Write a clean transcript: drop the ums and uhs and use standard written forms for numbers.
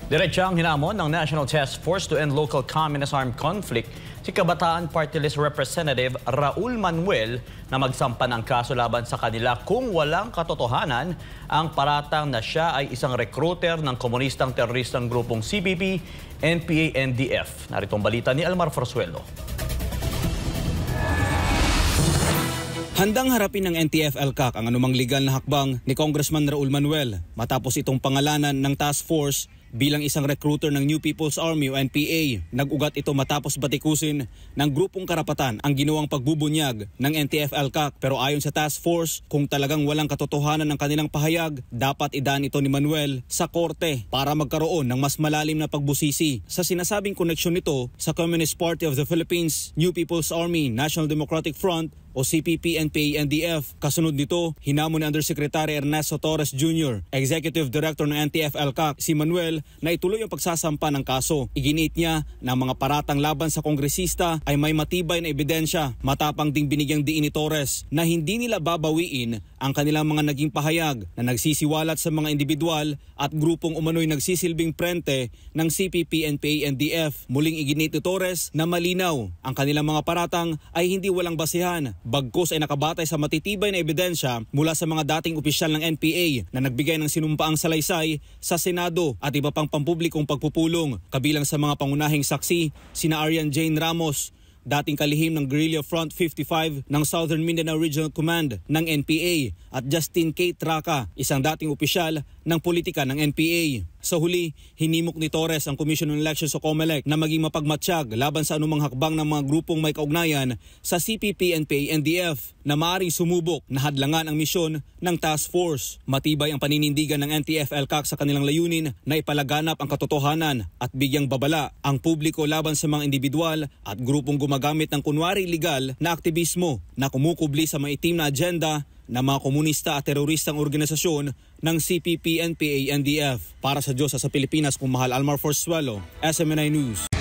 Diretsang hinamon ng National Task Force to End Local Communist Armed Conflict si Kabataan Party List Representative Raul Manuel na magsampa ng kaso laban sa kanila kung walang katotohanan ang paratang na siya ay isang recruiter ng komunistang teroristang grupong CPP, NPA, NDF. Narito ang balita ni Almar Forzuelo. Handang harapin ng NTF-ELCAC ang anumang legal na hakbang ni Congressman Raul Manuel matapos itong pangalanan ng task force bilang isang recruiter ng New People's Army o NPA. Nag-ugat ito matapos batikusin ng grupong karapatan ang ginawang pagbubunyag ng NTF-ELCAC. Pero ayon sa task force, kung talagang walang katotohanan ng kanilang pahayag, dapat idaan ito ni Manuel sa korte para magkaroon ng mas malalim na pagbusisi sa sinasabing koneksyon nito sa Communist Party of the Philippines, New People's Army, National Democratic Front o CPP, NPA, NDF. Kasunod nito, hinamon ni Undersecretary Ernesto Torres Jr., Executive Director ng NTF-ELCAC, si Manuel na ituloy ang pagsasampa ng kaso. Iginit niya na ang mga paratang laban sa kongresista ay may matibay na ebidensya. Matapang ding binigyang diin ni Torres na hindi nila babawiin ang kanilang mga naging pahayag na nagsisiwalat sa mga individual at grupong umano'y nagsisilbing prente ng CPP, NPA, NDF. Muling iginit ni Torres na malinaw ang kanilang mga paratang ay hindi walang basihan. Bagkus ay nakabatay sa matitibay na ebidensya mula sa mga dating opisyal ng NPA na nagbigay ng sinumpaang salaysay sa Senado at iba pang pampublikong pagpupulong. Kabilang sa mga pangunahing saksi, sina Arian Jane Ramos, dating kalihim ng Guerrilla Front 55 ng Southern Mindanao Regional Command ng NPA, at Justin K. Traca, isang dating opisyal ng politika ng NPA. Sa huli, hinimok ni Torres ang Commission on Elections o COMELEC na maging mapagmatsyag laban sa anumang hakbang ng mga grupong may kaugnayan sa CPP, NPA, NDF na maaaring sumubok na hadlangan ang misyon ng task force. Matibay ang paninindigan ng NTF-ELCAC sa kanilang layunin na ipalaganap ang katotohanan at bigyang babala ang publiko laban sa mga individual at grupong gumagamit ng kunwari legal na aktivismo na kumukubli sa maitim na agenda ng mga komunista at teroristang organisasyon ng CPP, NPA, NDF. Para sa Diyos sa Pilipinas, kung mahal, Almar Forzuelo, SMNI News.